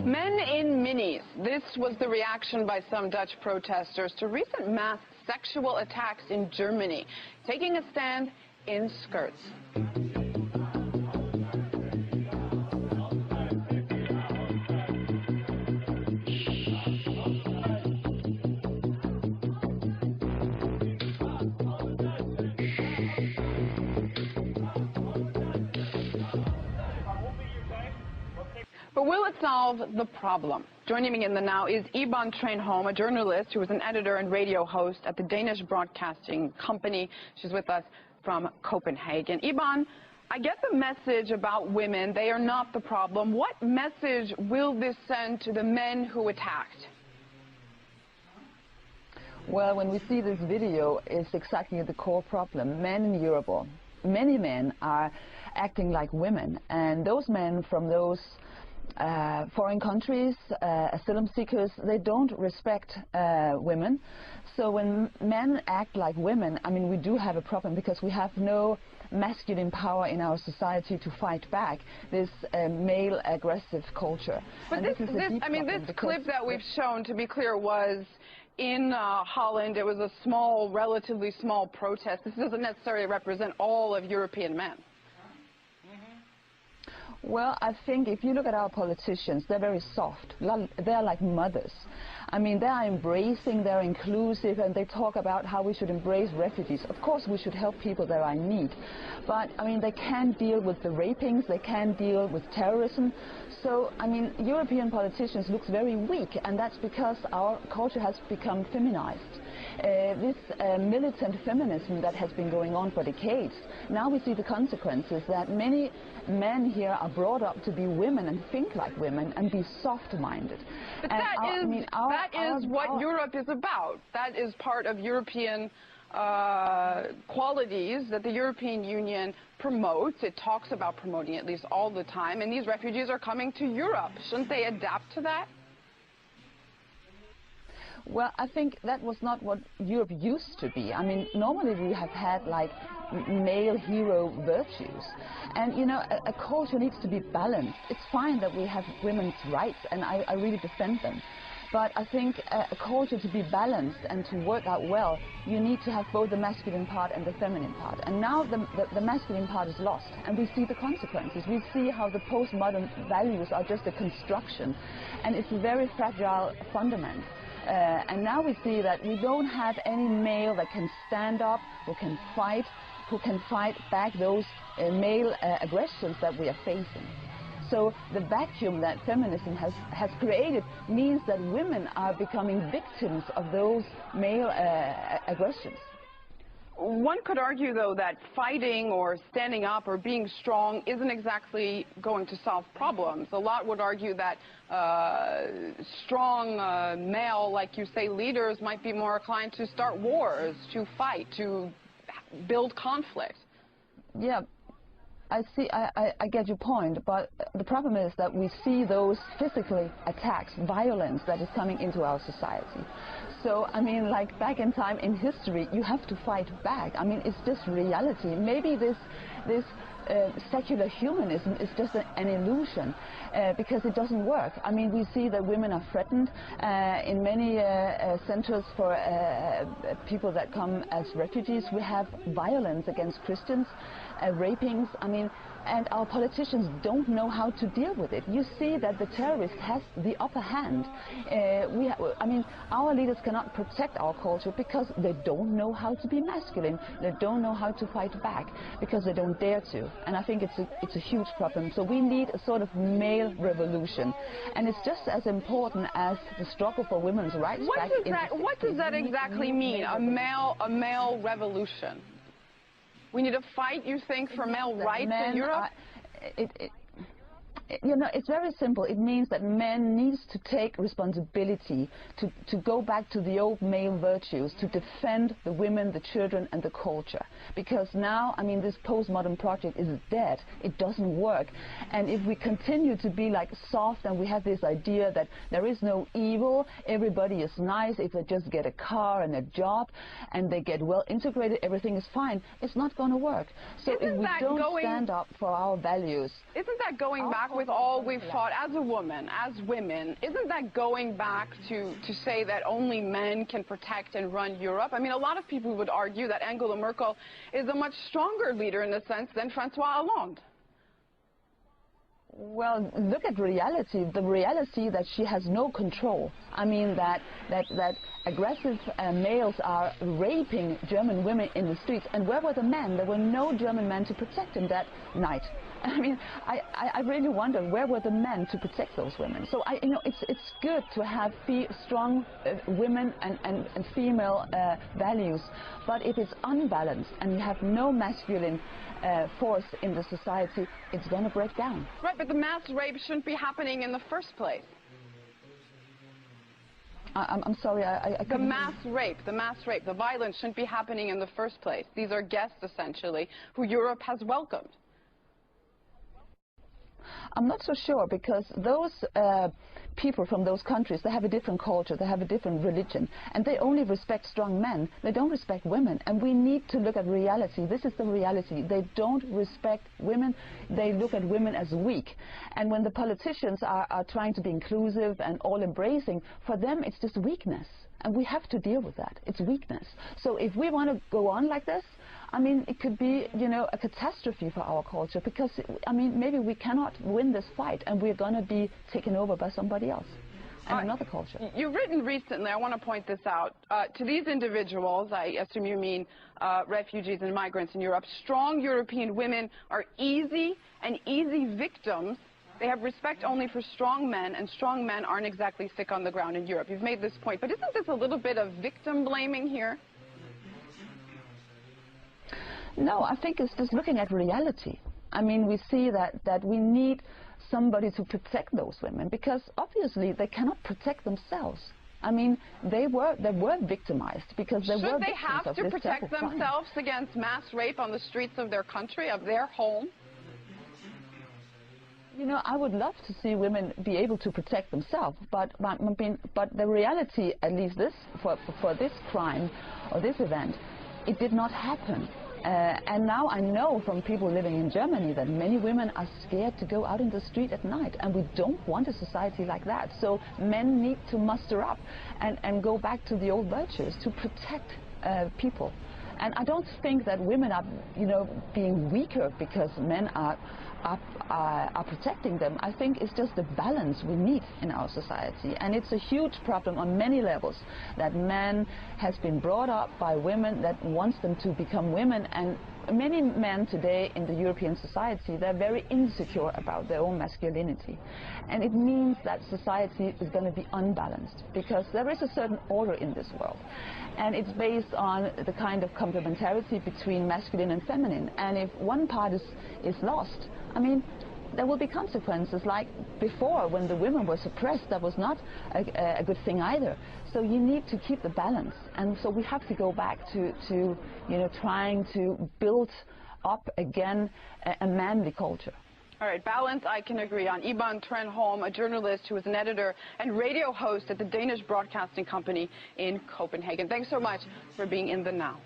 Men in minis. This was the reaction by some Dutch protesters to recent mass sexual attacks in Germany, taking a stand in skirts. But will it solve the problem? Joining me in the now is Iban Trainholm, a journalist who is an editor and radio host at the Danish Broadcasting Company. She's with us from Copenhagen. Iban, I get the message about women. They are not the problem. What message will this send to the men who attacked? Well, when we see this video, it's exactly the core problem. Men in Europe, many men are acting like women, and those men from those foreign countries, asylum seekers, they don't respect women. So when men act like women, I mean, we do have a problem because we have no masculine power in our society to fight back this male aggressive culture. But this clip that we've shown, to be clear, was in Holland. It was a small, relatively small protest. This doesn't necessarily represent all of European men. Well, I think if you look at our politicians, they're very soft. They're like mothers. I mean, they are embracing, they're inclusive, and they talk about how we should embrace refugees. Of course, we should help people that are in need. But, I mean, they can't deal with the rapings, they can't deal with terrorism. So, I mean, European politicians look very weak, and that's because our culture has become feminized. This militant feminism that has been going on for decades, now we see the consequences that many men here are brought up to be women and think like women and be soft-minded. But that is what Europe is about. That is part of European qualities that the European Union promotes. It talks about promoting at least all the time, and these refugees are coming to Europe. Shouldn't they adapt to that? Well, I think that was not what Europe used to be. I mean, normally we have had, like, male hero virtues. And, you know, a culture needs to be balanced. It's fine that we have women's rights, and I really defend them. But I think a culture to be balanced and to work out well, you need to have both the masculine part and the feminine part. And now the masculine part is lost, and we see the consequences. We see how the postmodern values are just a construction, and it's a very fragile fundament. And now we see that we don't have any male that can stand up, who can fight back those male aggressions that we are facing. So the vacuum that feminism has created means that women are becoming victims of those male aggressions. One could argue, though, that fighting or standing up or being strong isn't exactly going to solve problems. A lot would argue that strong male, like you say, leaders might be more inclined to start wars, to fight, to build conflict. Yeah, I see. I get your point, but the problem is that we see those physical attacks, violence that is coming into our society. So, I mean, like back in time in history, you have to fight back. I mean, it's just reality. Maybe this secular humanism is just an illusion because it doesn't work. I mean, we see that women are threatened in many centers for people that come as refugees. We have violence against Christians, rapings. I mean, and our politicians don't know how to deal with it. You see that the terrorist has the upper hand. I mean, our leaders cannot protect our culture because they don't know how to be masculine. They don't know how to fight back because they don't dare to. And I think it's a huge problem. So we need a sort of male revolution. And it's just as important as the struggle for women's rights. What does that exactly mean, a male revolution? We need to fight, you think, for male rights in Europe? You know, it's very simple. It means that men need to take responsibility to go back to the old male virtues, to defend the women, the children, and the culture. Because now, I mean, this postmodern project is dead. It doesn't work. And if we continue to be like soft and we have this idea that there is no evil, everybody is nice, if they just get a car and a job and they get well integrated, everything is fine, it's not going to work. So if we don't stand up for our values... Isn't that going backwards with all we've fought as a woman, as women, isn't that going back to say that only men can protect and run Europe? I mean, a lot of people would argue that Angela Merkel is a much stronger leader in a sense than François Hollande. Well, look at reality, the reality that she has no control. I mean that aggressive males are raping German women in the streets. And where were the men? There were no German men to protect them that night. I mean, I really wonder where were the men to protect those women. So you know, it's good to have strong women and female values, but if it's unbalanced and you have no masculine force in the society, it's going to break down. Right, but the mass rape shouldn't be happening in the first place. I'm sorry, I the mass rape, the violence shouldn't be happening in the first place. These are guests, essentially, who Europe has welcomed. I'm not so sure, because those people from those countries, they have a different culture, they have a different religion, and they only respect strong men. They don't respect women, and we need to look at reality. This is the reality. They don't respect women. They look at women as weak. And when the politicians are trying to be inclusive and all-embracing, for them it's just weakness. And we have to deal with that. It's weakness. So if we want to go on like this, I mean, it could be, you know, a catastrophe for our culture, because, I mean, maybe we cannot win this fight and we're going to be taken over by somebody else and another culture. You've written recently, I want to point this out, to these individuals, I assume you mean refugees and migrants in Europe, strong European women are easy victims. They have respect only for strong men, and strong men aren't exactly sick on the ground in Europe. You've made this point, but isn't this a little bit of victim blaming here? No, I think it's just looking at reality. I mean, we see that we need somebody to protect those women, because obviously they cannot protect themselves. I mean, they were victimized because they were victims of this. Should they have to protect themselves against mass rape on the streets of their country, of their home? You know, I would love to see women be able to protect themselves, but the reality, at least for this crime or this event, it did not happen. And now I know from people living in Germany that many women are scared to go out in the street at night, and we don't want a society like that. So men need to muster up and go back to the old virtues to protect people. And I don't think that women are, you know, being weaker because men are protecting them. I think it's just the balance we need in our society, and it's a huge problem on many levels that men has been brought up by women that wants them to become women, and many men today in the European society, they're very insecure about their own masculinity, and it means that society is going to be unbalanced because there is a certain order in this world, and it's based on the kind of complementarity between masculine and feminine, and if one part is lost, I mean, there will be consequences. Like before, when the women were suppressed, that was not a good thing either. So you need to keep the balance, and so we have to go back to you know, trying to build up again a manly culture. All right, balance I can agree on. Iban Trenholm, a journalist who was an editor and radio host at the Danish Broadcasting Company in Copenhagen. Thanks so much for being in the Now.